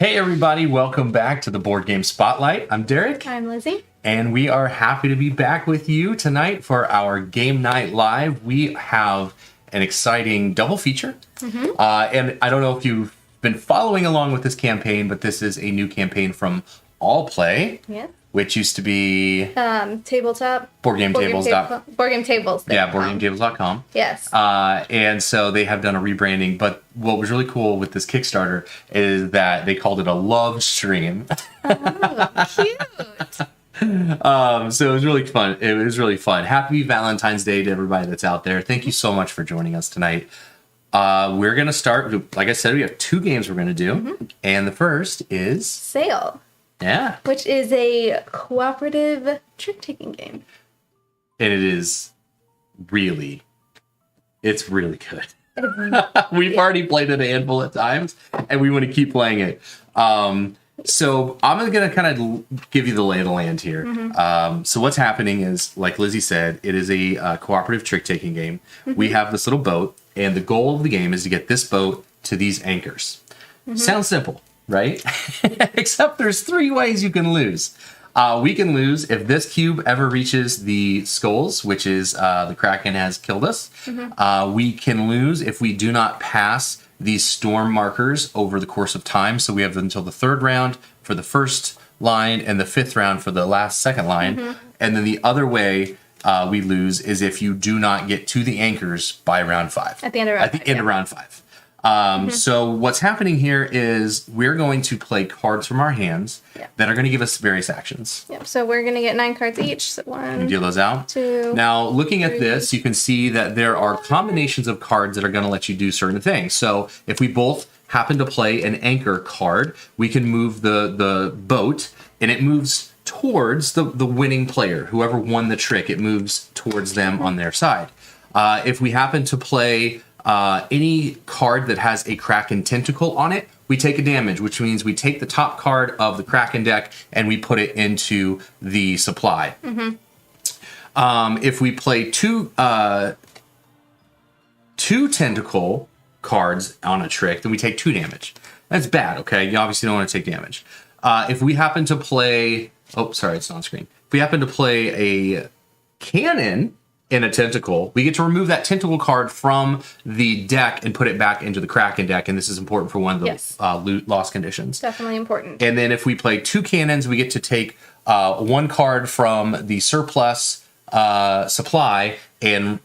Hey everybody, welcome back to the Board Game Spotlight. I'm Derek. I'm Lizzie. And we are happy to be back with you tonight for our Game Night Live. We have an exciting double feature. And I don't know if you've been following along with this campaign, but this is a new campaign from All Play. Yeah. Which used to be Tabletop. BoardGameTables. BoardGameTables. Yeah, BoardGameTables.com. Yes. And so they have done a rebranding. But what was really cool with this Kickstarter is that they called it a love stream. Oh, cute. So it was really fun. It was really fun. Happy Valentine's Day to everybody that's out there. Thank you so much for joining us tonight. We're going to start, like I said, we have two games we're going to do. And the first is... Sail. Yeah. Which is a cooperative trick-taking game. And it is really, it's really good. We've already played it a handful of times, and we want to keep playing it. So I'm going to kind of give you the lay of the land here. So what's happening is, like Lizzie said, it is a cooperative trick-taking game. We have this little boat, and the goal of the game is to get this boat to these anchors. Sounds simple, right? Except there's three ways you can lose. We can lose if this cube ever reaches the skulls, which is the Kraken has killed us. We can lose if we do not pass these storm markers over the course of time. So we have until the third round for the first line and the fifth round for the second line. And then the other way we lose is if you do not get to the anchors by round 5. At the end of round 5. At the end of round 5. So what's happening here is we're going to play cards from our hands that are going to give us various actions. Yep. So we're going to get 9 cards each. So 1, deal those out. 2. Now, looking at this, you can see that there are combinations of cards that are going to let you do certain things. So if we both happen to play an anchor card, we can move the boat, and it moves towards the winning player. Whoever won the trick, it moves towards them on their side. If we happen to play any card that has a Kraken tentacle on it, we take a damage, which means we take the top card of the Kraken deck and we put it into the supply. If we play two tentacle cards on a trick, then we take 2 damage. That's bad, okay? You obviously don't want to take damage. If we happen to play... Oh, sorry, it's on screen. If we happen to play a cannon in a tentacle, we get to remove that tentacle card from the deck and put it back into the Kraken deck, and this is important for one of the loot loss conditions. Definitely important. And then if we play 2 cannons, we get to take 1 card from the surplus supply and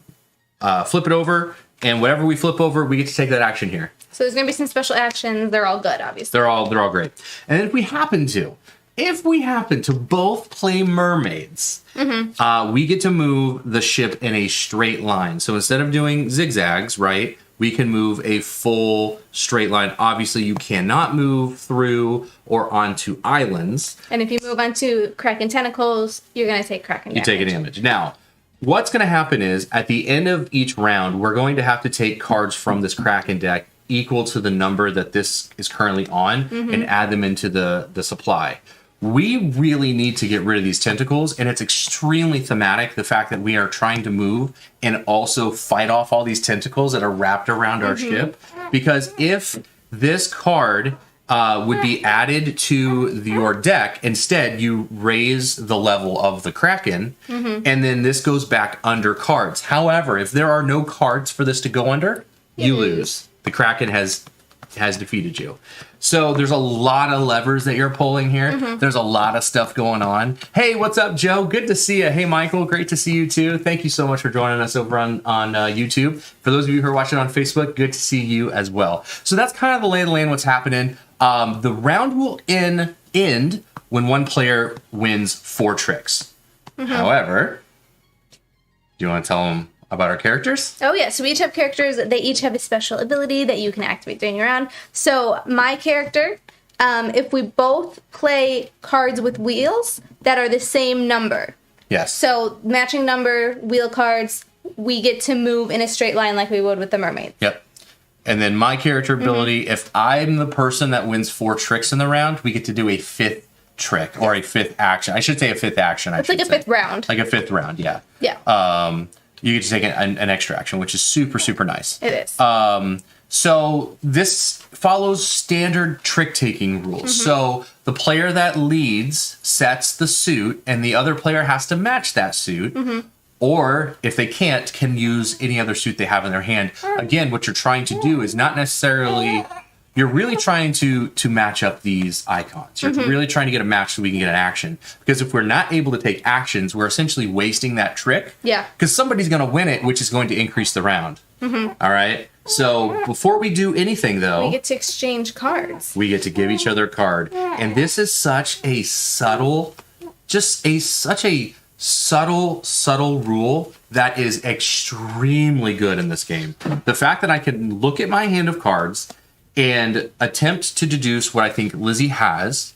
flip it over, and whatever we flip over, we get to take that action here. So there's going to be some special actions. They're all good, obviously. They're all great. And then if we happen to both play mermaids, we get to move the ship in a straight line. So instead of doing zigzags, right, we can move a full straight line. Obviously, you cannot move through or onto islands. And if you move onto Kraken tentacles, you're going to take Kraken damage. You take a damage. Now, what's going to happen is, at the end of each round, we're going to have to take cards from this Kraken deck equal to the number that this is currently on and add them into the supply. We really need to get rid of these tentacles, and it's extremely thematic, the fact that we are trying to move and also fight off all these tentacles that are wrapped around our ship. Because if this card would be added to your deck, instead you raise the level of the Kraken, and then this goes back under cards. However, if there are no cards for this to go under, you lose. The Kraken has defeated you. So there's a lot of levers that you're pulling here. There's a lot of stuff going on. Hey, what's up, Joe? Good to see you. Hey, Michael, great to see you too. Thank you so much for joining us over on YouTube. For those of you who are watching on Facebook, good to see you as well. So that's kind of the lay of the land, what's happening. The round will end when one player wins 4 tricks. However, do you want to tell them about our characters? Oh, yeah. So we each have characters. They each have a special ability that you can activate during your round. So my character, if we both play cards with wheels that are the same number. Yes. So matching number wheel cards, we get to move in a straight line like we would with the mermaid. Yep. And then my character ability, if I'm the person that wins 4 tricks in the round, we get to do a 5th trick or a 5th action. I should say a 5th action. It's like a 5th round. Like a 5th round, yeah. Yeah. You get to take an extra action, which is super, super nice. It is. So this follows standard trick-taking rules. So the player that leads sets the suit, and the other player has to match that suit. Or if they can't, can use any other suit they have in their hand. Again, what you're trying to do is not necessarily... You're really trying to match up these icons. You're really trying to get a match so we can get an action. Because if we're not able to take actions, we're essentially wasting that trick. Yeah. Because somebody's going to win it, which is going to increase the round. All right? So before we do anything, though... We get to exchange cards. We get to give each other a card. And this is such a subtle... such a subtle rule that is extremely good in this game. The fact that I can look at my hand of cards... and attempt to deduce what I think Lizzie has,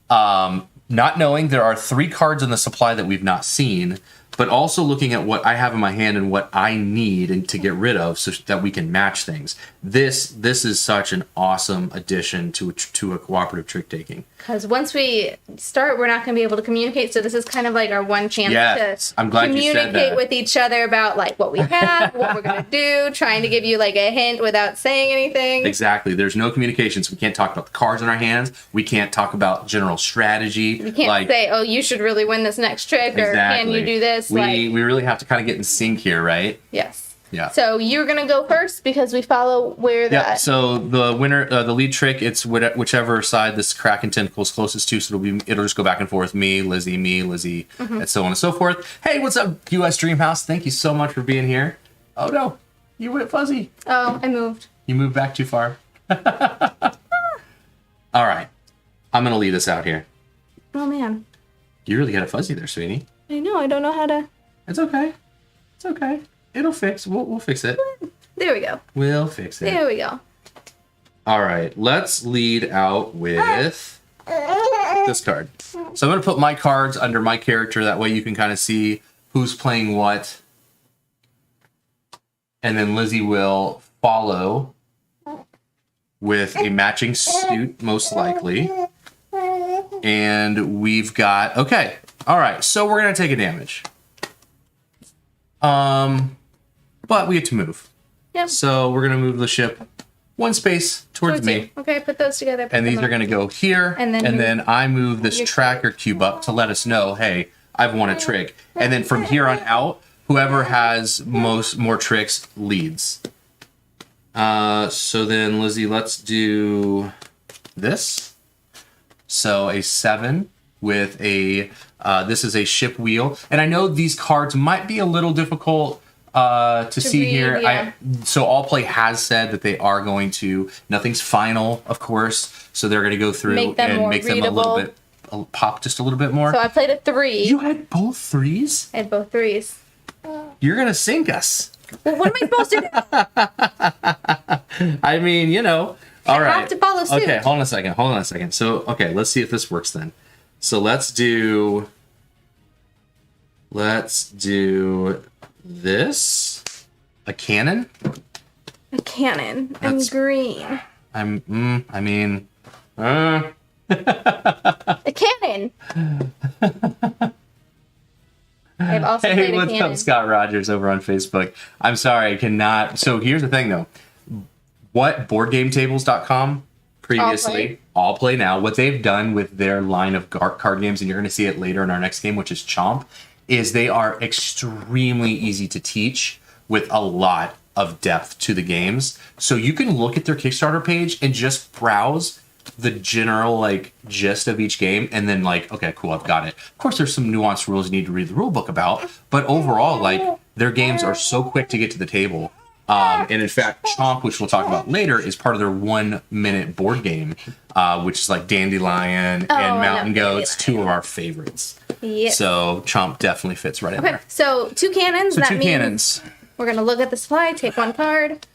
not knowing there are 3 cards in the supply that we've not seen, but also looking at what I have in my hand and what I need and to get rid of so that we can match things. This is such an awesome addition to a cooperative trick-taking. Because once we start, we're not going to be able to communicate, so this is kind of like our one chance to I'm glad communicate you said that. with each other about like what we have, what we're going to do, trying to give you like a hint without saying anything. Exactly. There's no communication, so we can't talk about the cards in our hands. We can't talk about general strategy. We can't say, oh, you should really win this next trick, or can you do this? We really have to kind of get in sync here, right? Yes. Yeah. So you're gonna go first because we follow where that. Yeah. So the winner, the lead trick, it's whichever side this Kraken tentacle is closest to. So it'll just go back and forth. Me, Lizzie, and so on and so forth. Hey, what's up, US Dreamhouse? Thank you so much for being here. Oh no, you went fuzzy. Oh, I moved. You moved back too far. All right, I'm gonna lead us out here. Oh man. You really got a fuzzy there, sweetie. I know. I don't know how to. It's okay. It's okay. It'll fix. We'll fix it. There we go. We'll fix it. There we go. All right. Let's lead out with this card. So I'm going to put my cards under my character. That way you can kind of see who's playing what. And then Lizzie will follow with a matching suit, most likely. And we've got... Okay. All right. So we're going to take a damage. But we get to move. Yep. So we're gonna move the ship one space towards me. You. Okay, put those together. And these are gonna go here. And then I move this tracker cube up to let us know, hey, I've won a trick. And then from here on out, whoever has more tricks leads. So then Lizzie, let's do this. So a 7 with a this is a ship wheel. And I know these cards might be a little difficult to see read, here. yeah. So All Play has said that they are going to, nothing's final, of course. So they're going to go through and make them a little bit, pop just a little bit more. So I played a 3. You had both 3s? I had both 3s. You're going to sink us. Well, what am I supposed to do? I mean, you know. All right. I have to follow suit. Okay, hold on a second. So, okay, let's see if this works then. So let's do this. A cannon? A cannon. I'm green. I mean... A cannon! I've also played a what's cannon. up, Scott Rogers over on Facebook? I'm sorry, I cannot... So here's the thing, though. What BoardGameTables.com previously, All Play now, what they've done with their line of card games, and you're going to see it later in our next game, which is Chomp, is they are extremely easy to teach with a lot of depth to the games. So you can look at their Kickstarter page and just browse the general like gist of each game, and then like, okay, cool, I've got it. Of course, there's some nuanced rules you need to read the rule book about, but overall, like, their games are so quick to get to the table. And in fact, Chomp, which we'll talk about later, is part of their 1-minute board game, which is like Dandelion and Mountain Goats, two of our favorites. Yes. So Chomp definitely fits right in Okay, there. so 2 cannons. So that 2 means cannons. we're going to look at the supply, take 1 card.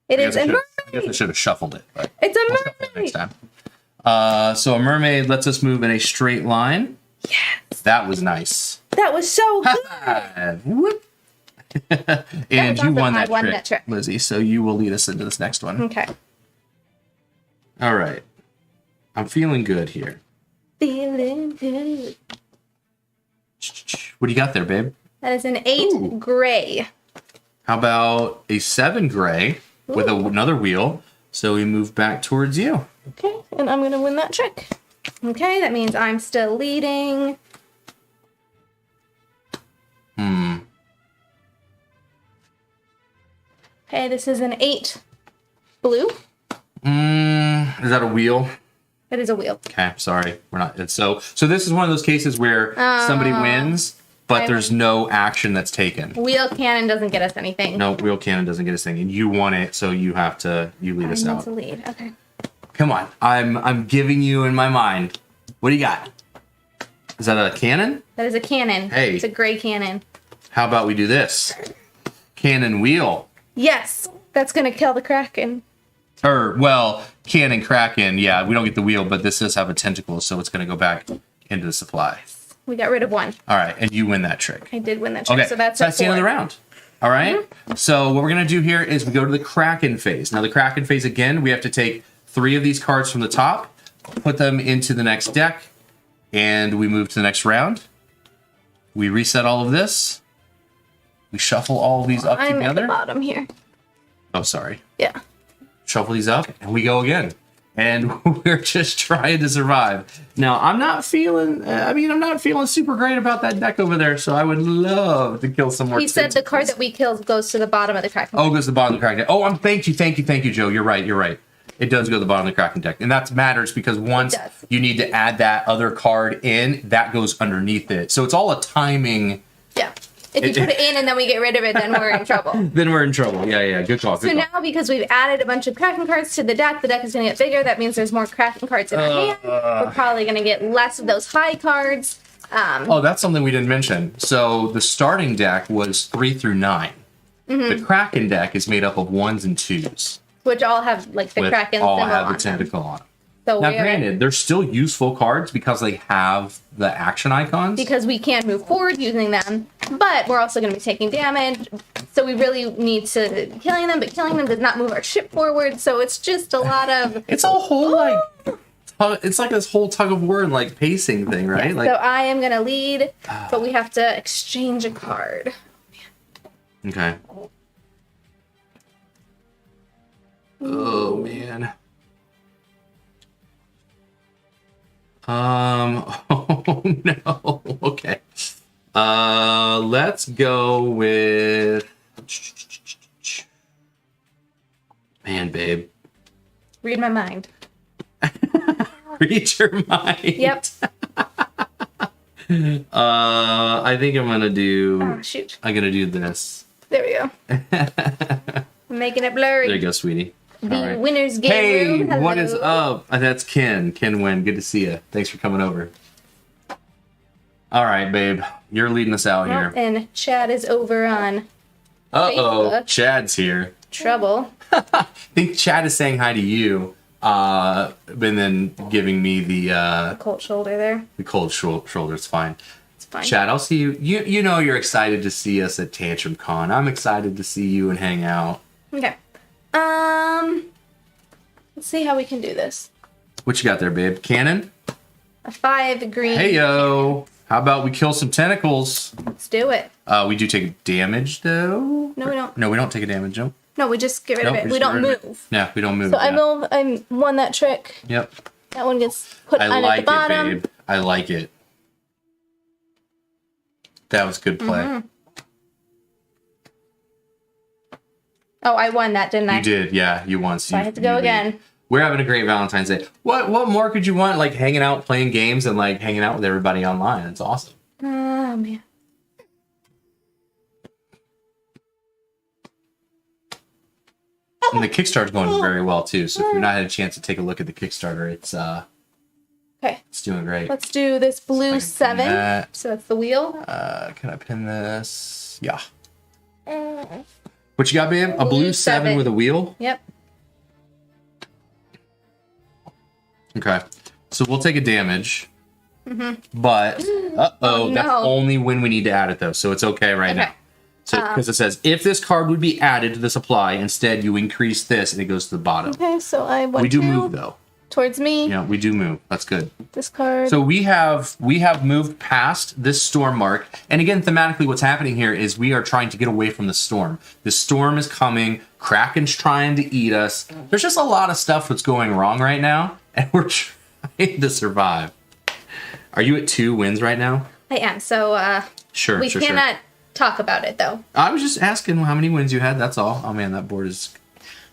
It is a mermaid. I guess I should have shuffled it. But It's a we'll shuffle it mermaid. next time. So a mermaid lets us move in a straight line. Yes. That was nice. That was so good. Whoop. And was you awesome. won I that won trick, that trick. Lizzie, so you will lead us into this next one. Okay. All right. I'm feeling good here. Feeling good. What do you got there, babe? That is an 8 Ooh. gray. How about a 7 gray with another wheel? So we move back towards you. Okay, and I'm going to win that trick. Okay, that means I'm still leading. Okay, this is an 8 blue. Is that a wheel? It is a wheel. Okay, sorry. We're not. So this is one of those cases where somebody wins, but there's no action that's taken. Wheel cannon doesn't get us anything. No, wheel cannon doesn't get us anything. You want it, so you have to. You lead us out. To lead. Okay. Come on, I'm giving you in my mind. What do you got? Is that a cannon? That is a cannon. Hey. It's a gray cannon. How about we do this? Cannon wheel. Yes, that's gonna kill the Kraken. Or, well, cannon Kraken. Yeah, we don't get the wheel, but this does have a tentacle, so it's going to go back into the supply. We got rid of one. All right, and you win that trick. I did win that trick, Okay, so that's the end of the round. All right? So what we're going to do here is we go to the Kraken phase. Now, the Kraken phase, again, we have to take 3 of these cards from the top, put them into the next deck, and we move to the next round. We reset all of this. We shuffle all of these up I'm together. at the bottom here. Oh, sorry. Yeah. Shuffle these up, and we go again. And we're just trying to survive. Now, I'm not feeling super great about that deck over there, so I would love to kill some more. He said the card that we killed goes to the bottom of the Kraken. Oh, goes to the bottom of the Kraken deck. Oh, thank you, Joe. You're right. It does go to the bottom of the Kraken deck. And that matters because once you need to add that other card in, that goes underneath it. So it's all a timing. Yeah. If you put it in and then we get rid of it, then we're in trouble. Then we're in trouble. Yeah. Good call. So now, because we've added a bunch of Kraken cards to the deck is going to get bigger. That means there's more Kraken cards in our hand. We're probably going to get less of those high cards. That's something we didn't mention. So the starting deck was 3 through 9. The Kraken deck is made up of 1s and 2s. Which all have, like, the Kraken symbol all have on the tentacle on them. So now, granted, they're still useful cards because they have the action icons. Because we can't move forward using them, but we're also going to be taking damage. So we really need to killing them, but killing them does not move our ship forward. So it's just a lot of. It's a whole it's like this whole tug of war and like pacing thing, right? Yeah, so I am going to lead, but we have to exchange a card. Okay. Oh man. Oh no. Okay. Let's go with man, babe. Read my mind. Read your mind. Yep. I think I'm gonna do. Oh, shoot. I'm gonna do this. There we go. I'm making it blurry. There you go, sweetie. The winner's game room. Hey, what is up? That's Ken. Ken Wynn. Good to see you. Thanks for coming over. All right, babe. You're leading us out here. And Chad is over on Facebook. Chad's here. Trouble. I think Chad is saying hi to you, and then giving me the cold shoulder there. The cold shoulder. It's fine. It's fine. Chad, I'll see you. You know you're excited to see us at Tantrum Con. I'm excited to see you and hang out. Okay. Let's see how we can do this. What you got there, babe? Cannon? A 5 green. Hey, yo. How about we kill some tentacles? Let's do it. We do take damage, though? No, we don't. No, we don't take a damage, no? No, we just get rid of it. We don't move. Yeah, we don't move. So I won that trick. Yep. That one gets put on at the bottom. It, babe. I like it. That was good play. Mm-hmm. Oh, I won that, didn't I? You did, yeah. You won. So I have to go again. We're having a great Valentine's Day. What more could you want? Like hanging out, playing games, and like hanging out with everybody online. It's awesome. Oh, man. And the Kickstarter's going very well too. So if you've not had a chance to take a look at the Kickstarter, it's okay. It's doing great. Let's do this blue 7. So that's the wheel. Can I pin this? Yeah. What you got, babe? A blue 7 with a wheel? Yep. Okay. So we'll take a damage. But that's only when we need to add it though. So it's okay now. So because it says if this card would be added to the supply, instead you increase this and it goes to the bottom. Okay, so I went We do move though. towards me. Yeah, we do move. That's good. Discard. So we have moved past this storm mark. And again, thematically, what's happening here is we are trying to get away from the storm. The storm is coming. Kraken's trying to eat us. There's just a lot of stuff that's going wrong right now. And we're trying to survive. Are you at 2 wins right now? I am. So Sure. we cannot talk about it, though. I was just asking how many wins you had. That's all. Oh, man, that board is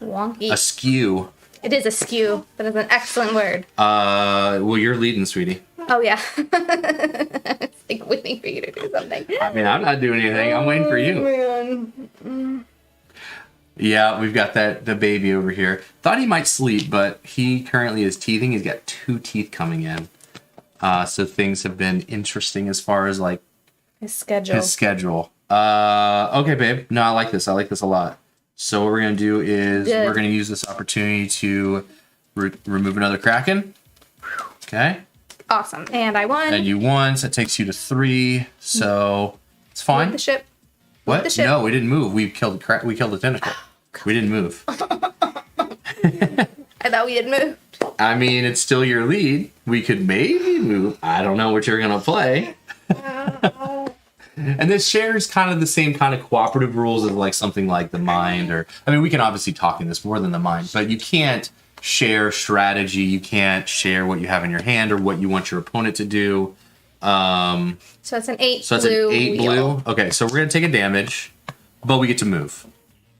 Wonky. askew. It is askew. That is an excellent word. Well, you're leading, sweetie. Oh, yeah. It's like waiting for you to do something. I mean, I'm not doing anything. I'm waiting for you. Oh, man. Yeah, we've got the baby over here. Thought he might sleep, but he currently is teething. He's got 2 teeth coming in. So things have been interesting as far as like His schedule. Okay, babe. No, I like this. I like this a lot. So what we're going to do is Good. we're going to use this opportunity to remove another Kraken. Okay. Awesome. And I won. And you won, so it takes you to 3. So it's fine. Move the ship. What? the ship. No, we didn't move. We killed the tentacle. We didn't move. I thought we had moved. I mean, it's still your lead. We could maybe move. I don't know what you're going to play. And this shares kind of the same kind of cooperative rules as like something like the mind, or I mean, we can obviously talk in this more than the mind, but you can't share strategy. You can't share what you have in your hand or what you want your opponent to do. So it's an 8 So that's blue an 8 wheel. blue. Okay, so we're going to take a damage, but we get to move.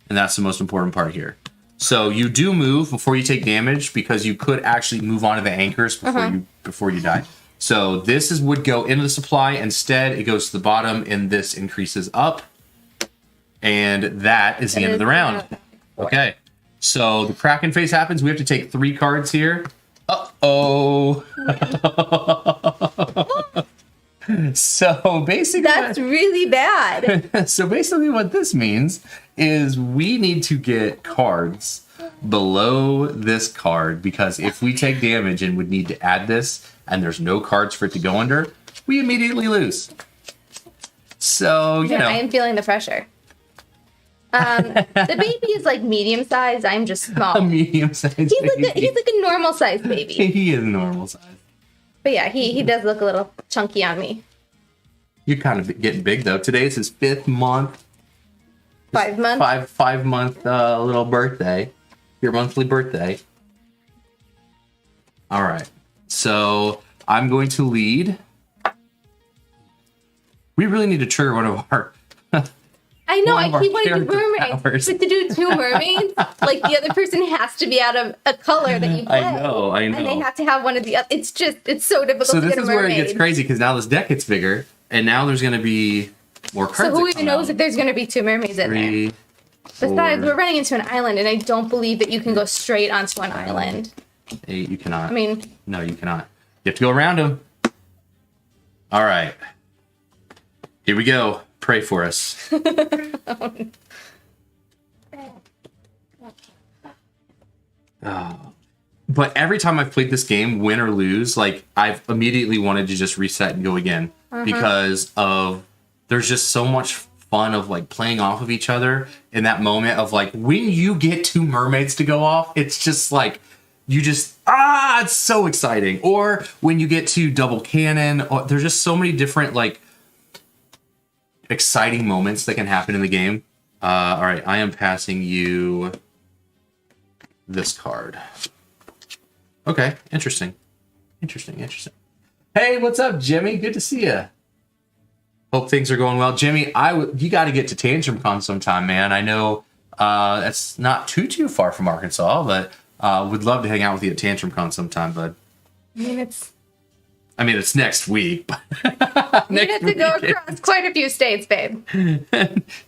And that's the most important part here. So you do move before you take damage because you could actually move onto the anchors before you die. So this would go into the supply. Instead, it goes to the bottom, and this increases up. And that is the end of the round. Okay. So the Kraken phase happens. We have to take 3 cards here. Uh-oh. So basically... That's really bad. So basically what this means is we need to get cards below this card, because if we take damage and would need to add this and there's no cards for it to go under, we immediately lose. So, you know. I am feeling the pressure. The baby is like medium size. I'm just small. A medium-sized baby. He's like a normal sized baby. He is normal size. But yeah, he does look a little chunky on me. You're kind of getting big, though. Today's his 5th month. 5 months. 5-month little birthday. Your monthly birthday. All right. So I'm going to lead. We really need to trigger one of our... I know, one of I our keep wanting to do character mermaids. powers. But to do 2 mermaids, like the other person has to be out of a color that you play. I know. And they have to have one of the other. It's so difficult So to this get a is where it mermaid. gets crazy, because now this deck gets bigger, and now there's going to be more cards. So who that even come knows out. if there's going to be 2 mermaids in there? 3, Besides, 4, we're running into an island, and I don't believe that you can go straight onto an island. 8. You cannot. I mean, No, you cannot. You have to go around them. All right. Here we go. Pray for us. But every time I've played this game, win or lose, like I've immediately wanted to just reset and go again, because of there's just so much fun of like playing off of each other in that moment of like when you get 2 mermaids to go off, it's just like you just it's so exciting. Or when you get to double cannon, or there's just so many different like exciting moments that can happen in the game. All right, I am passing you this card. Okay, interesting. Hey, what's up, Jimmy? Good to see you. Hope things are going well. Jimmy, you got to get to Tantrum Con sometime, man. I know that's not too far from Arkansas, but would love to hang out with you at Tantrum Con sometime, bud. I mean, it's next week. But you have to go across quite a few states, babe.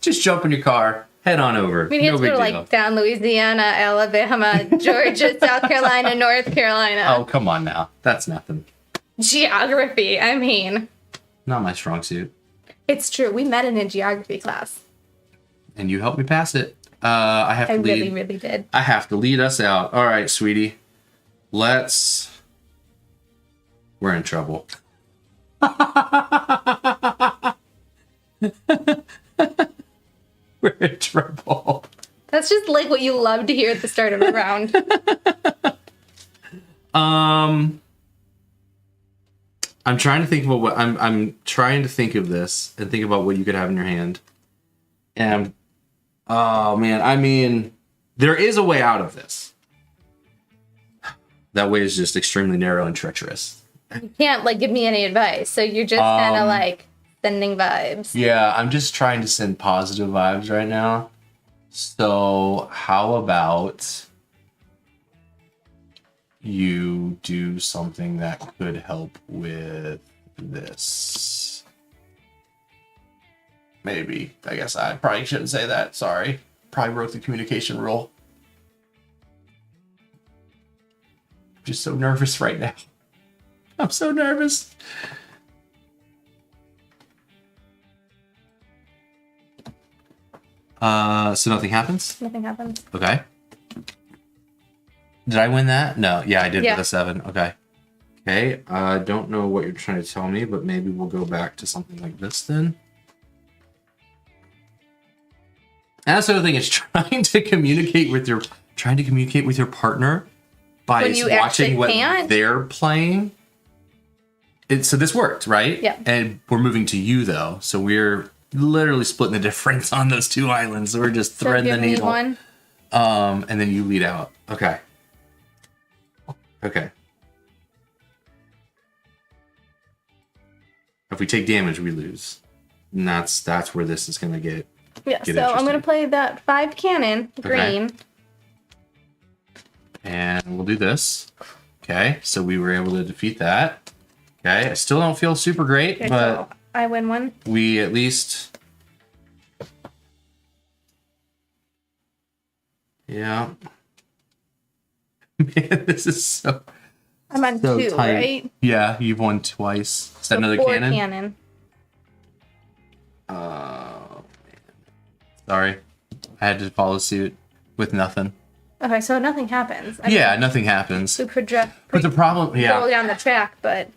Just jump in your car, head on over. We have to go to like down Louisiana, Alabama, Georgia, South Carolina, North Carolina. Oh, come on now. That's nothing. Geography, I mean. Not my strong suit. It's true. We met in a geography class. And you helped me pass it. I have to lead. Really did. I have to lead us out. All right, sweetie. We're in trouble. We're in trouble. That's just like what you love to hear at the start of a round. I'm trying to think of what I'm trying to think of this and think about what you could have in your hand. And oh man, I mean, there is a way out of this. That way is just extremely narrow and treacherous. You can't like give me any advice, so you're just kind of like sending vibes. Yeah, I'm just trying to send positive vibes right now. So how about you do something that could help with this? Maybe. I guess I probably shouldn't say that. Sorry. Probably broke the communication rule. I'm just so nervous right now. I'm so nervous. So nothing happens? Nothing happens. Okay. Did I win that? No. Yeah, I did Yeah. with a 7. Okay. Okay. I don't know what you're trying to tell me, but maybe we'll go back to something like this then. And that's the other thing is trying to communicate with your partner by When you watching actually what can't. they're playing. So this worked, right? Yeah. And we're moving to you though, so we're literally splitting the difference on those 2 islands. So we're just So threading the give me needle. one. And then you lead out. Okay. Okay. If we take damage, we lose. And that's where this is gonna get. Yeah. Get So I'm gonna interesting. play that 5 cannon green. And we'll do this. Okay, so we were able to defeat that. Okay, I still don't feel super great, Okay, but so I win one. we at least... Yeah. Man, this is so... I'm on so 2, tight. right? Yeah, you've won twice. Is that So another 4 cannon? cannon. Oh, man. Sorry. I had to follow suit with nothing. Okay, so nothing happens. Yeah, nothing happens. We project. But the problem... Go Yeah. down the track, but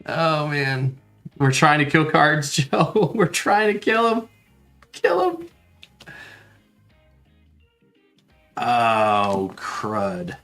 Oh, man. We're trying to kill cards, Joe. We're trying to kill him. Kill him. Oh, crud.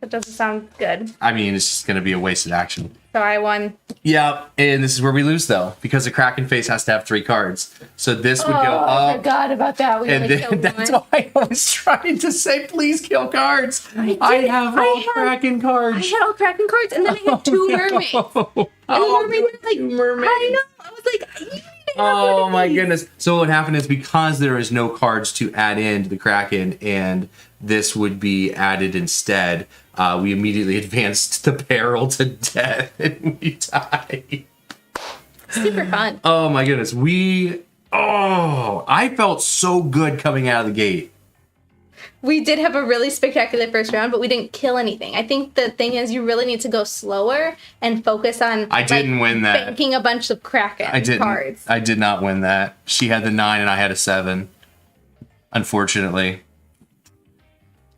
that doesn't sound good. I mean, it's just going to be a wasted action. So I won. Yeah, and this is where we lose, though, because the Kraken face has to have 3 cards. So this would go I up. forgot about that. We And only then killed that's one. why I was trying to say, please kill cards. did. I have all Kraken I cards. had all Kraken cards, and then I had 2 mermaids. And the mermaids were like, mermaids. I know. I was like, you need to have one Oh of my these. goodness. So what happened is because there is no cards to add into the Kraken and this would be added instead, we immediately advanced the peril to death and we died. Super fun. Oh my goodness. I felt so good coming out of the gate. We did have a really spectacular first round, but we didn't kill anything. I think the thing is you really need to go slower and focus on I didn't win that. banking a bunch of Kraken cards. I did not win that. She had the 9 and I had a 7. Unfortunately.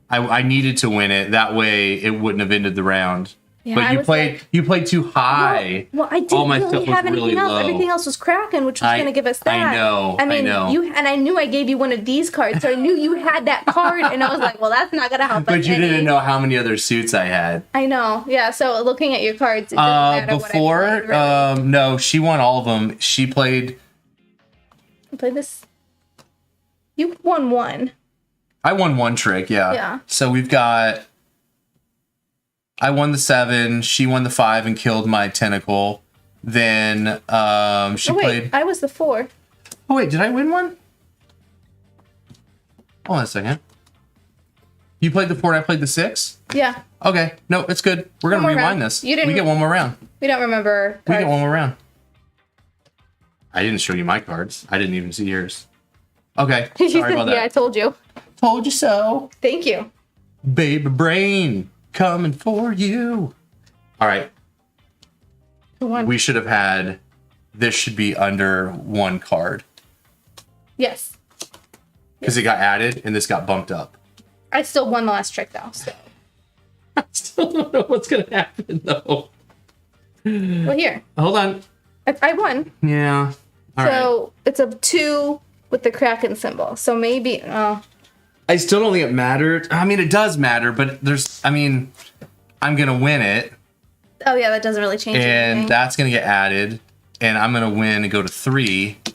I needed to win it. That way it wouldn't have ended the round. Yeah, but I you was played like- you played too high. Well, I All didn't my really stuff was have anything really else. low. Everything else was Kraken, which was going to give us that. I know, I mean, I know. I knew I gave you one of these cards, so I knew you had that card, and I was like, well, that's not going to help us. But you any. didn't know how many other suits I had. I know. Yeah. So looking at your cards, it doesn't matter Before, what I played, really. no, she won all of them. She played. I played this. You won one. I won 1 trick, yeah. Yeah. So we've got. I won the 7. She won the 5 and killed my tentacle. Then she Oh wait, played. I was the 4. Oh wait, did I win one? Hold on a second. You played the 4 and I played the 6? Yeah. Okay. No, it's good. We're gonna One more rewind round. this. You didn't- We get one more round. We don't remember. We get cards. one more round. I didn't show you my cards. I didn't even see yours. Okay. You Sorry said, about yeah, I that. told you. Told you so. Thank you. Baby brain coming for you. All right. Who won? We should have had. This should be under 1 card Yes. because it got added and this got bumped up. I still won the last trick though. So. I still don't know what's gonna happen though. Well, here. Hold on. I won. Yeah. All right. So it's a 2 with the Kraken symbol. So maybe. Oh. I still don't think it mattered. I mean, it does matter, but I'm gonna win it. Oh yeah, that doesn't really change anything. And that's gonna get added, and I'm gonna win and go to 3. So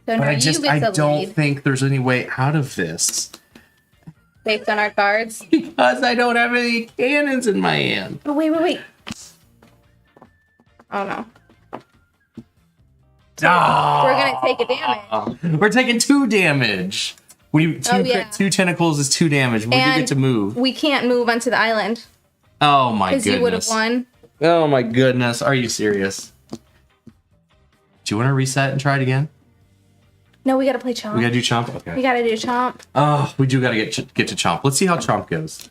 but now I don't think there's any way out of this. Based on our cards? Because I don't have any cannons in my hand. Oh, wait. Oh, no. Oh, we're going to take a damage. We're taking 2 damage. Two tentacles is 2 damage. We do get to move. We can't move onto the island. Oh, my goodness. Because you would have won. Oh, my goodness. Are you serious? Do you want to reset and try it again? No, we gotta play Chomp. We gotta do Chomp? Okay. We gotta do Chomp. Oh, we do gotta get to Chomp. Let's see how Chomp goes.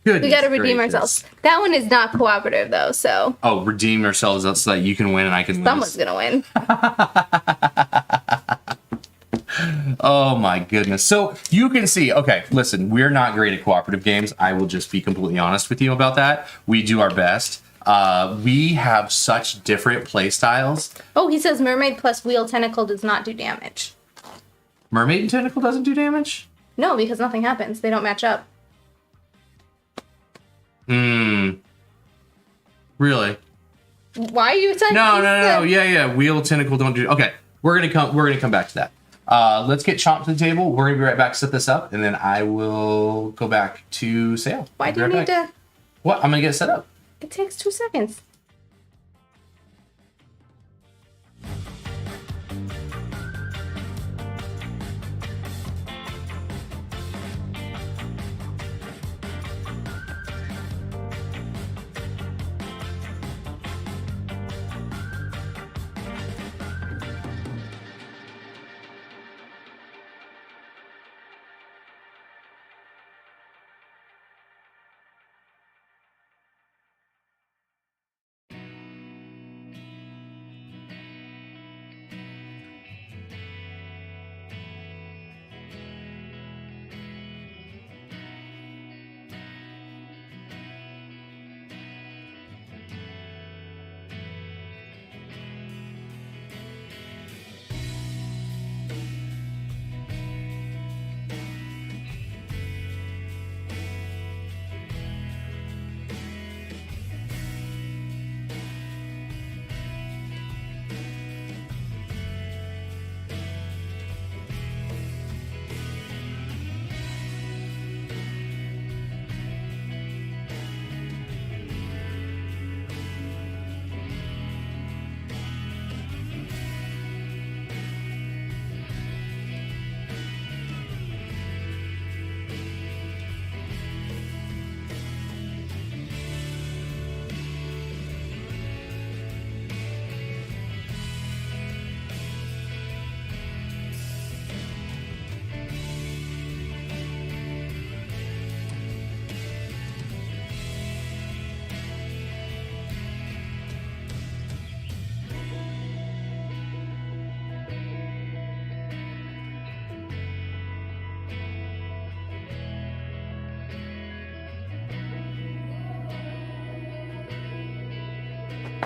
Good. We gotta redeem ourselves. That one is not cooperative though, so. Oh, redeem ourselves so that you can win and I can lose. Someone's gonna win. Oh my goodness. So you can see, okay, listen, we're not great at cooperative games. I will just be completely honest with you about that. We do our best. We have such different play styles. Oh, he says mermaid plus wheel tentacle does not do damage. Mermaid and tentacle doesn't do damage? No, because nothing happens. They don't match up. Really? Why are you saying? No. Yeah. Wheel, tentacle don't do. Okay, we're gonna come back to that. Let's get Chomp to the table. We're gonna be right back. Set this up, and then I will go back to Sail. Why do you need to? What? I'm gonna get it set up. It takes 2 seconds.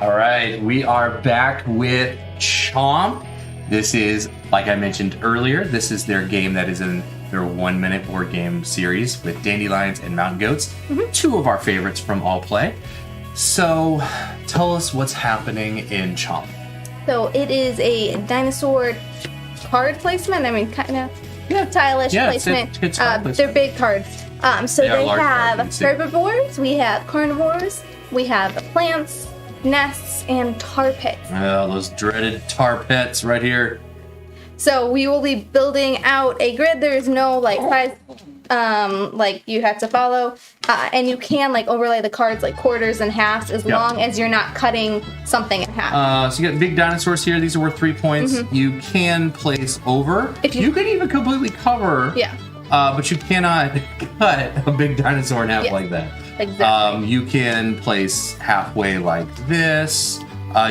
All right, we are back with Chomp. This is, like I mentioned earlier, this is their game that is in their 1-minute board game series with dandelions and mountain goats, 2 of our favorites from All Play. So, tell us what's happening in Chomp. So it is a dinosaur card placement. I mean, kind of tile-ish placement. It's tile placement. They're big cards. So they have cards, herbivores, we have carnivores, we have plants, nests, and tar pits. Oh, those dreaded tar pits right here. So we will be building out a grid. There is no size you have to follow, and you can overlay the cards like quarters and halves as long as you're not cutting something in half. So you got big dinosaurs here. These are worth 3 points. You can place over. If you can even completely cover. But you cannot cut a big dinosaur in half like that. Exactly. You can place halfway like this.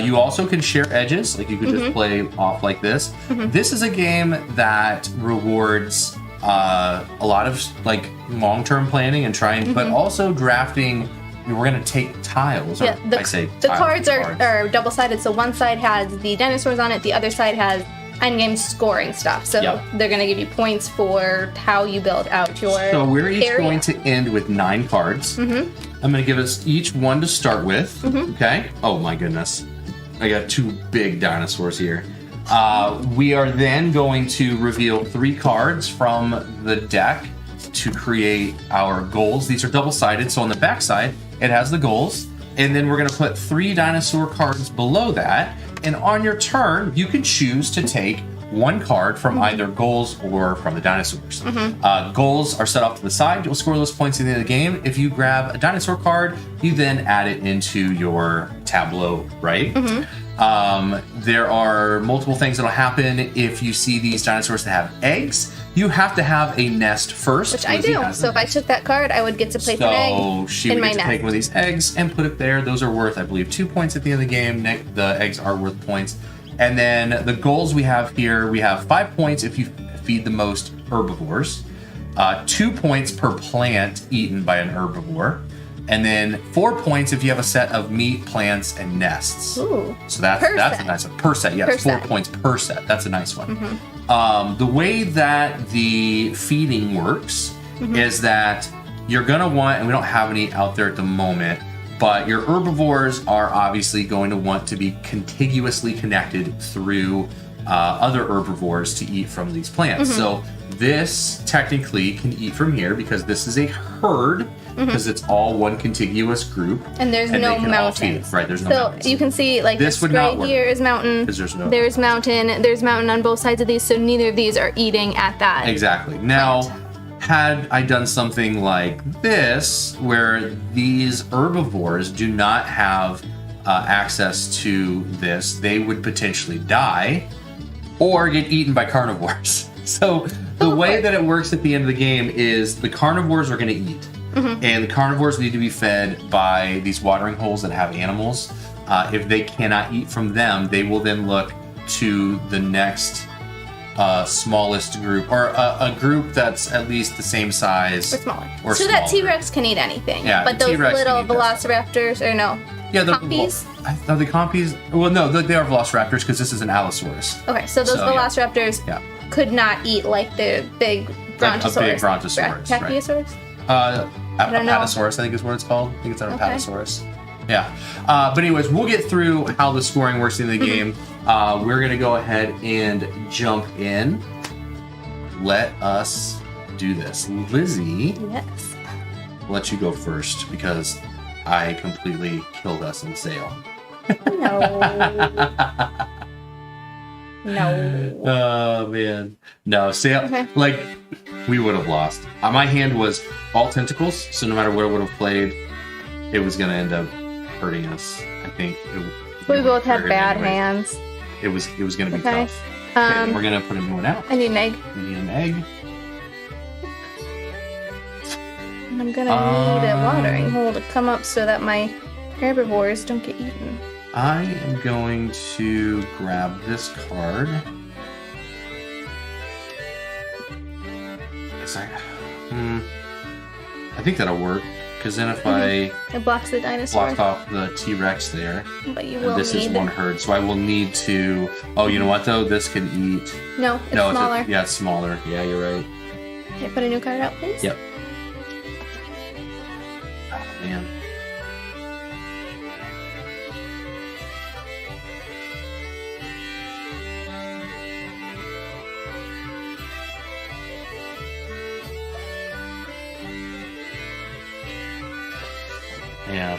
You also can share edges. You could just play off like this. This is a game that rewards a lot of long-term planning and trying, but also drafting. We're going to take tiles. The cards are double-sided. So one side has the dinosaurs on it. The other side has endgame scoring stuff. So Yep. they're going to give you points for how you build out your So we're each area. going to end with 9 cards. I'm going to give us each one to start with. Okay. Oh my goodness. I got 2 big dinosaurs here. We are then going to reveal 3 cards from the deck to create our goals. These are double-sided, so on the back side, it has the goals. And then we're going to put 3 dinosaur cards below that. And on your turn, you can choose to take 1 card from either goals or from the dinosaurs. Goals are set off to the side. You'll score those points at the end of the game. If you grab a dinosaur card, you then add it into your tableau, right? There are multiple things that'll happen if you see these dinosaurs that have eggs. You have to have a nest first. Which I Lizzie do. has So a if I nest. took that card, I would get to place an egg She in would my get to nest. take one of these eggs and put it there. Those are worth, I believe, 2 points at the end of the game. The eggs are worth points. And then the goals we have here, we have 5 points if you feed the most herbivores, 2 points per plant eaten by an herbivore, and then 4 points if you have a set of meat, plants, and nests. Ooh. So that's Per a set. nice one. Per set, yes, Per 4 set. points per set. That's a nice one. The way that the feeding works is that you're gonna want, and we don't have any out there at the moment, but your herbivores are obviously going to want to be contiguously connected through other herbivores to eat from these plants. So this technically can eat from here because this is a herd, because it's all one contiguous group. And there's they no can all feed. mountains. Right, there's no so mountains. you can see, like, This this would not right work. here is mountain. 'Cause there's no- There's mountain on both sides of these, so neither of these are eating at that. Exactly. Now, had I done something like this, where these herbivores do not have access to this, they would potentially die or get eaten by carnivores. So the way that it works at the end of the game is the carnivores are going to eat. And the carnivores need to be fed by these watering holes that have animals. If they cannot eat from them, they will then look to the next smallest group, or a group that's at least the same size Or smaller. or so that smaller. T-Rex can eat anything. Yeah, but the those T-Rex little can eat this. velociraptors, or no? Yeah, the Compies? Are the compies? Well, no, they are velociraptors because this is an allosaurus. Okay, so those So, yeah. velociraptors Yeah. could not eat like the big brontosaurus. big brontosaurus, right. Brachiosaurus? Apatosaurus, know. I think is what it's called. I think it's an Okay. apatosaurus. Yeah. But anyways, we'll get through how the scoring works in the game. We're going to go ahead and jump in. Let us do this. Lizzie, Yes. I'll let you go first because I completely killed us in Sail. No. No. Oh, man. No, Sail, Okay. like, we would have lost. My hand was all tentacles, so no matter what I would have played, it was going to end up hurting us. I think. We both had Anyway, bad hands. It was going to be Okay. tough. Okay, we're Um, going to put a new one out. I need an egg. We need an egg. And I'm gonna need a watering hole to come up so that my herbivores don't get eaten. I am going to grab this card. It's like, I think that'll work. Because then if I It blocks the dinosaur. block off the T-Rex there, But you and will this is need. one herd, so I will need to. Oh, you know what though? This can eat. No, it's No, smaller. yeah, it's smaller. Yeah, you're right. Can I put a new card out, please? Yep. Oh man. Yeah.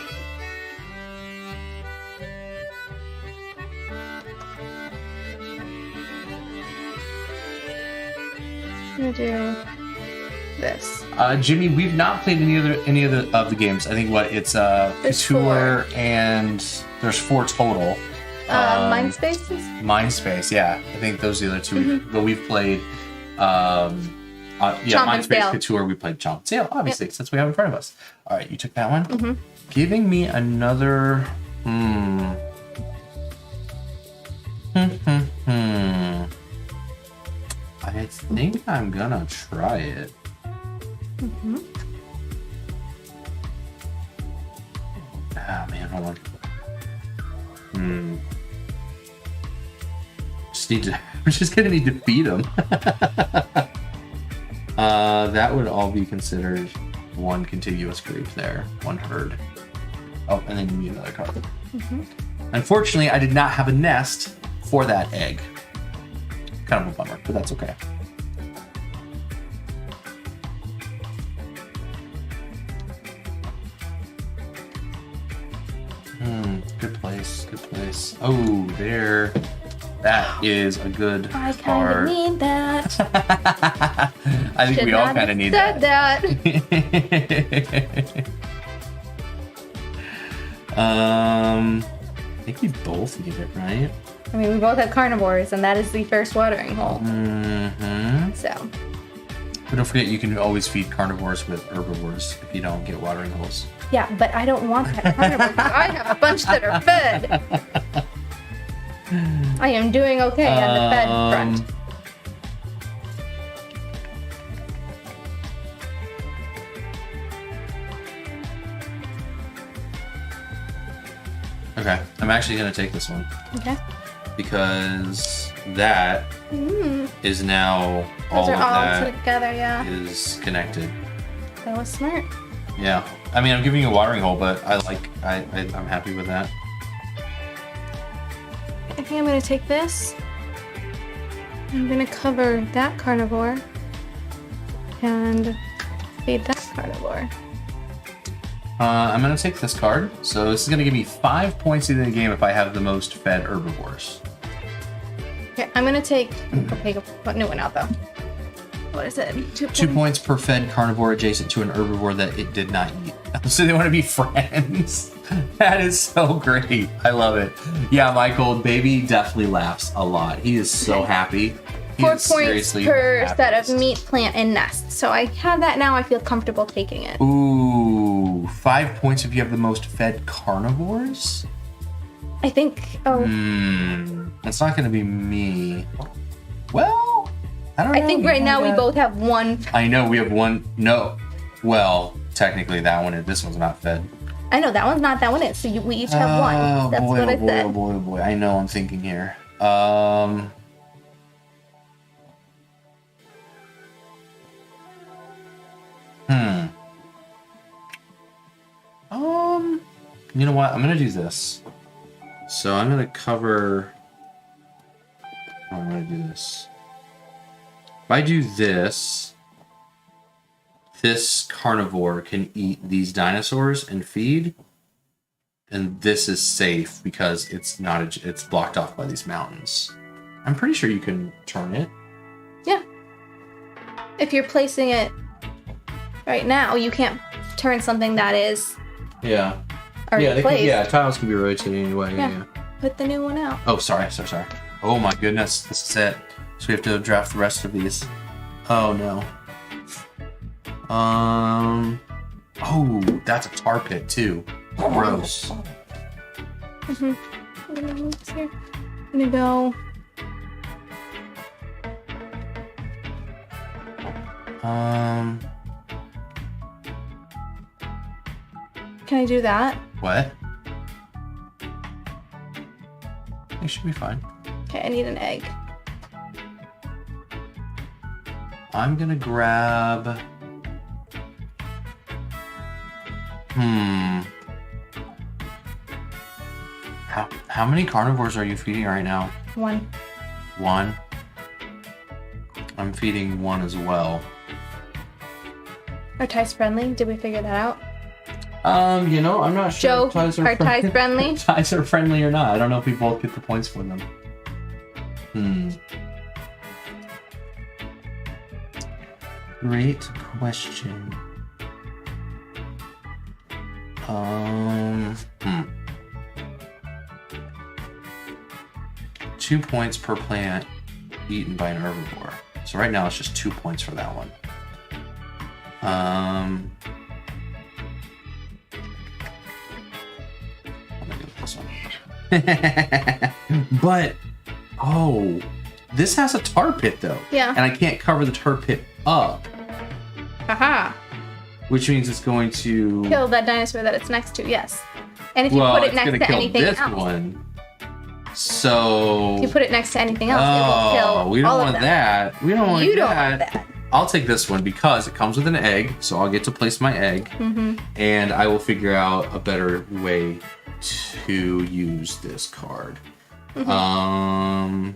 I'm gonna do this. Jimmy, we've not played any other of the games. I think it's There's Couture and there's 4 total. Mind spaces? Mindspace, yeah. I think those are the other 2. But we've played Chomp and Mindspace, Scale. Couture, we played Chomp. Sale, obviously, since we have in front of us. All right, you took that one. Mm-hmm. Giving me another. I think I'm gonna try it. Ah man, hold on. we're just gonna need to feed them. That would all be considered one contiguous group there, one herd. Oh, and then you need another card. Mm-hmm. Unfortunately, I did not have a nest for that egg. Kind of a bummer, but that's okay. Good place, good place. Oh, there. That is a good I card. kind of need that. I think we all kind of need that. I think we both need it, right? I mean, we both have carnivores, and that is the first watering hole. Mm-hmm. So. But don't forget, you can always feed carnivores with herbivores if you don't get watering holes. Yeah, but I don't want that carnivore because I have a bunch that are fed. I am doing okay on the fed front. Okay, I'm actually going to take this one. Okay. Because that is now all Those of are all that together, yeah. is connected. That was smart. Yeah. I mean, I'm giving you a watering hole, but I'm happy with that. I think I'm going to take this. I'm going to cover that carnivore and feed that carnivore. I'm going to take this card. So this is going to give me 5 points in the game if I have the most fed herbivores. Okay, I'm going to take... Okay, put a new one out, though. What is it? 2 points per fed carnivore adjacent to an herbivore that it did not eat. So they want to be friends. That is so great. I love it. Yeah, Michael, baby definitely laughs a lot. He is so happy. 4 points per set of meat, plant, and nest. So I have that now. I feel comfortable taking it. Ooh, 5 points if you have the most fed carnivores? I think... Oh. That's not going to be me. Well, I don't know. I think right now we both have one. I know, we have one. No. Well, technically that one, this one's not fed. I know, that one's not, that one is. So we each have one. That's what I said. Oh boy, oh boy. I know, I'm thinking here. You know what? I'm gonna do this. So I'm gonna cover. Oh, I'm gonna do this. If I do this, this carnivore can eat these dinosaurs and feed, and this is safe because it's not. It's blocked off by these mountains. I'm pretty sure you can turn it. Yeah. If you're placing it right now, you can't turn something that is. Yeah. Yeah, tiles can be rotating anyway. Yeah. Put the new one out. Oh, sorry. Oh my goodness, this is it. So we have to draft the rest of these. Oh no. Oh, that's a tar pit too. Gross. I'm gonna move this here. I'm gonna go. Can I do that? What? It should be fine. Okay, I need an egg. I'm gonna grab. How many carnivores are you feeding right now? One. One? I'm feeding one as well. Are ties friendly? Did we figure that out? I'm not sure. Joe, are ties friendly? Ties are friendly or not. I don't know if we both get the points for them. Great question. 2 points per plant eaten by an herbivore. So right now it's just 2 points for that one. I'm gonna go with this one. But this has a tar pit though. Yeah. And I can't cover the tar pit up. Haha. Which means it's going to Kill that dinosaur that it's next to, yes. And if you put it next to anything else. One. So if you put it next to anything else, it will kill we don't all want of them. that. We don't want You don't that. want that. I'll take this one because it comes with an egg, so I'll get to place my egg, and I will figure out a better way to use this card. I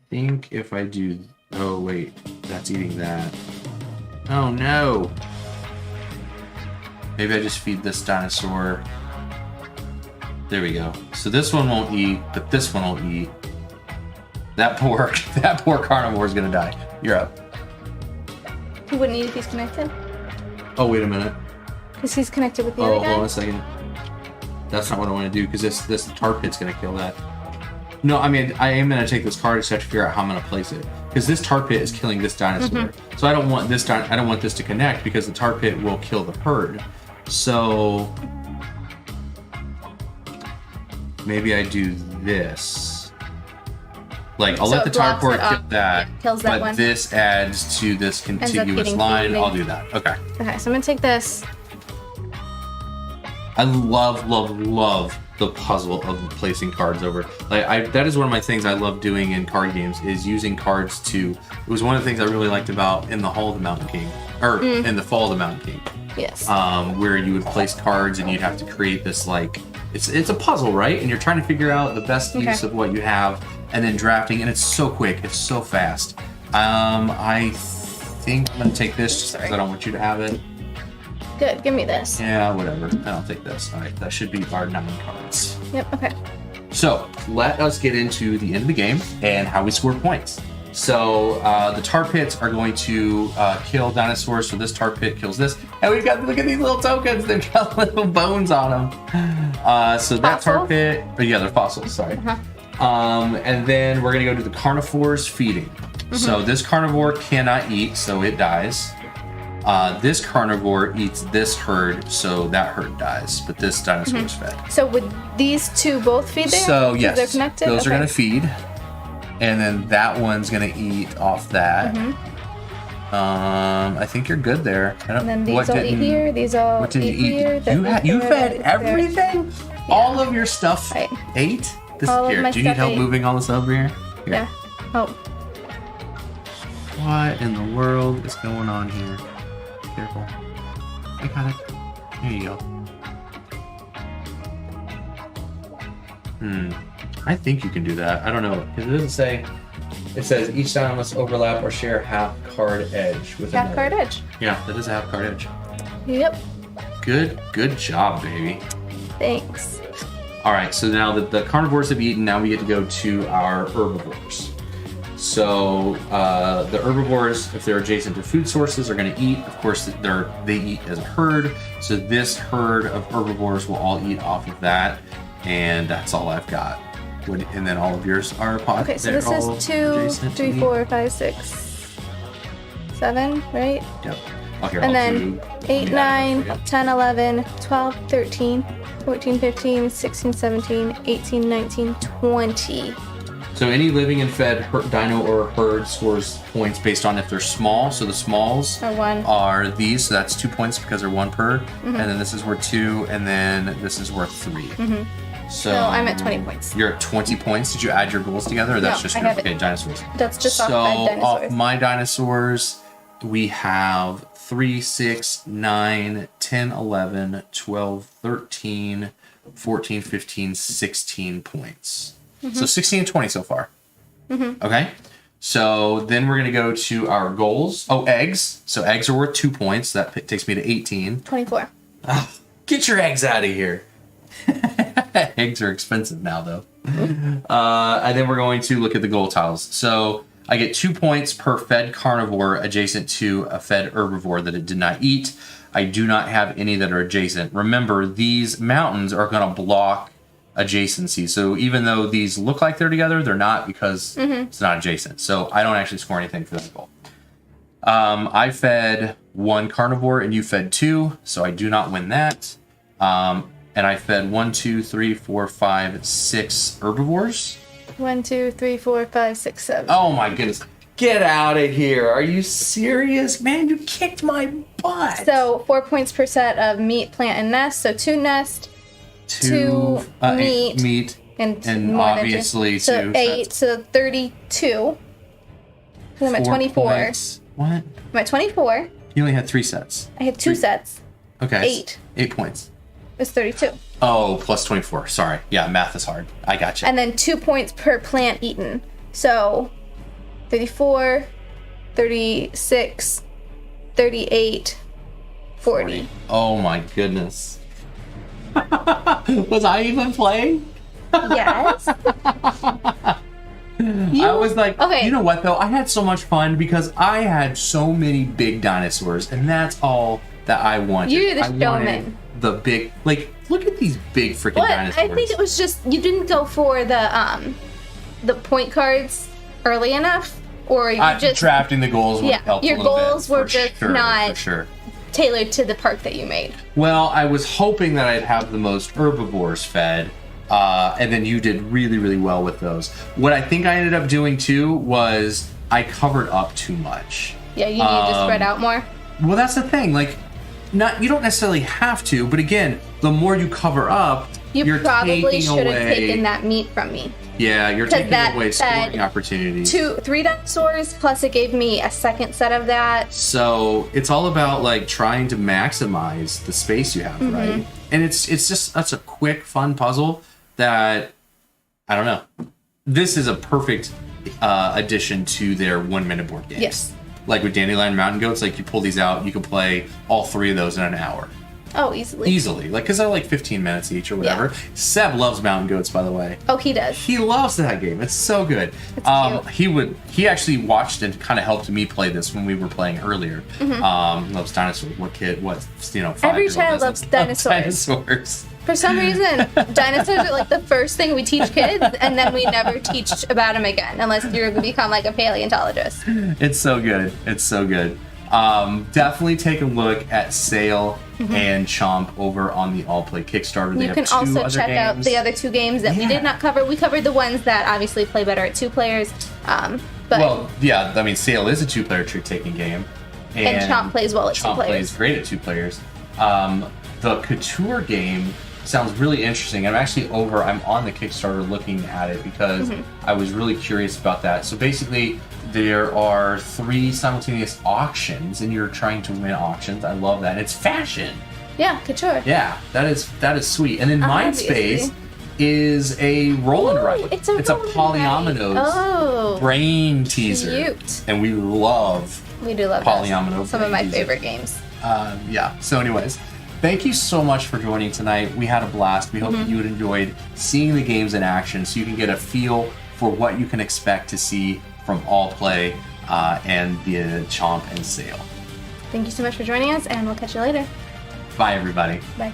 think if I do... Oh, wait. That's eating that. Oh, no. Maybe I just feed this dinosaur. There we go. So this one won't eat, but this one will eat. That poor carnivore is gonna die. You're up. He wouldn't eat if he's connected. Oh, wait a minute. Because he's connected with the Oh, other guy. hold on a second. That's not what I want to do, because this tar pit's gonna kill that. No, I mean, I am gonna take this card to figure out how I'm gonna place it. Because this tar pit is killing this dinosaur. So I don't want this to connect, because the tar pit will kill the herd. So maybe I do this. Like, I'll So let the it tar blocks pit it kill off. that, It kills that but one. this adds to this contiguous getting line. feeding. I'll do that. Okay. Okay, so I'm gonna take this. I love the puzzle of placing cards over. Like, that is one of my things I love doing in card games, is using cards to... It was one of the things I really liked about in the Hall of the Mountain King, or in the Fall of the Mountain King. Yes. Where you would place cards and you'd have to create this, like, it's a puzzle, right? And you're trying to figure out the best use of what you have, and then drafting, and it's so quick, it's so fast. I think I'm gonna take this just because I don't want you to have it. Good, give me this. Yeah, whatever. I'll take this. All right, that should be our 9 cards. Yep, okay. So let us get into the end of the game and how we score points. So the tar pits are going to kill dinosaurs. So this tar pit kills this, and we've got, look at these little tokens. They've got little bones on them. So that tar Fossils? pit, yeah, they're fossils. Sorry. And then we're gonna go to the carnivores feeding. So this carnivore cannot eat, so it dies. This carnivore eats this herd, so that herd dies. But this dinosaur is fed. So would these two both feed there? So 'Cause yes, they're connected? those are Okay. gonna feed, and then that one's gonna eat off that. I think you're good there. I don't, And then these all eat here, these all What did eat you here. eat? that You eat you there, fed that eat there. everything. All of your stuff Right. ate. This All of here. my Do you need stuff help ate. moving all this over here? Here. Yeah. Oh, What in the world is going on here? Careful. I got it. There you go. I think you can do that. I don't know. Because it doesn't say. It says each dino must overlap or share half card edge with half another. card edge. Yeah, that is a half card edge. Yep. Good job, baby. Thanks. All right, so now that the carnivores have eaten, now we get to go to our herbivores. So the herbivores, if they're adjacent to food sources, are going to eat. Of course, they eat as a herd. So this herd of herbivores will all eat off of that, and that's all I've got. And then all of yours are pot. Okay, so They're this all is 2, adjacent to 3, eat. 4, 5, 6, 7, right? Yep. Okay, And I'll then do 8, that 9, for you. 10, 11, 12, 13, 14, 15, 16, 17, 18, 19, 20. So any living and fed dino or herd scores points based on if they're small. So the smalls Or 1. are these. So that's 2 points because they're 1 per. And then this is worth 2. And then this is worth 3. So I'm at 20 points. You're at 20 points. Did you add your goals together, or that's No, just I your have it. dinosaurs? That's just so off fed off dinosaurs. my dinosaurs, we have 3, 6, 9, 10, 11, 12, 13, 14, 15, 16 points. So 16 and 20 so far. Okay. So then we're going to go to our goals. Oh, eggs. So eggs are worth 2 points. That takes me to 18. 24. Get your eggs out of here. Eggs are expensive now, though. And then we're going to look at the goal tiles. So I get 2 points per fed carnivore adjacent to a fed herbivore that it did not eat. I do not have any that are adjacent. Remember, these mountains are going to block adjacency. So even though these look like they're together, they're not, because it's not adjacent. So I don't actually score anything for that goal. I fed 1 carnivore and you fed 2, so I do not win that. And I fed 1, 2, 3, 4, 5, 6 herbivores. 1, 2, 3, 4, 5, 6, 7. Oh my goodness. Get out of here. Are you serious? Man, you kicked my butt. So 4 points per set of meat, plant, and nest. So 2 nest, 2 meat, meat, and more than obviously 2. So 8, so 32. I'm at 24. Points. What? I'm at 24. You only had 3 sets. I had 2 sets. Okay. 8. 8 points. It's 32. Oh, plus 24. Sorry. Yeah, math is hard. I got you. And then 2 points per plant eaten. So 34, 36, 38, 40. Oh my goodness. Was I even playing? Yes. I was like, okay. You know what though? I had so much fun because I had so many big dinosaurs, and that's all that I wanted. You're the I wanted showman. The big, like, look at these big freaking dinosaurs. I think it was just you didn't go for the point cards early enough, or you just drafting the goals would help your a little goals bit, were for just sure, not for sure. tailored to the park that you made. Well, I was hoping that I'd have the most herbivores fed, and then you did really, really well with those. What I think I ended up doing too was I covered up too much. Yeah, you need to spread out more. Well, that's the thing. Like, you don't necessarily have to, but again, the more you cover up, you're probably should have away, taken that meat from me. Yeah, you're taking away scoring opportunities. 3 dinosaurs, plus it gave me a second set of that. So it's all about like trying to maximize the space you have, right? And it's just that's a quick, fun puzzle that I don't know. This is a perfect addition to their 1-minute board games. Yes. Like with Dandelion Mountain Goats, like you pull these out, you can play all 3 of those in an hour. Oh, easily. Easily. Like, because they're like 15 minutes each or whatever. Yeah. Seb loves Mountain Goats, by the way. Oh, he does. He loves that game. It's so good. It's cute. He actually watched and kind of helped me play this when we were playing earlier. Loves dinosaurs. What kid? What, Every child loves dinosaurs. For some reason, dinosaurs are like the first thing we teach kids, and then we never teach about them again, unless you're to become like a paleontologist. It's so good. It's so good. Definitely take a look at Sail and Chomp over on the All Play Kickstarter. You can also check out the other 2 games that we did not cover. We covered the ones that obviously play better at 2 players. But well, yeah, I mean, Sail is a 2-player trick-taking game. And Chomp plays well at 2 players. Chomp plays great at 2 players. The Couture game sounds really interesting. I'm on the Kickstarter looking at it because I was really curious about that. So basically, there are 3 simultaneous auctions, and you're trying to win auctions. I love that. And it's fashion. Yeah, Couture. Yeah, that is sweet. And then Mindspace is a roll and write. It's a Polyominoes brain teaser. Cute. And we do love Polyomino. Some of my favorite games. Yeah. So anyways, thank you so much for joining tonight. We had a blast. We hope that you enjoyed seeing the games in action so you can get a feel for what you can expect to see from All Play and the Chomp and Sail. Thank you so much for joining us, and we'll catch you later. Bye, everybody. Bye.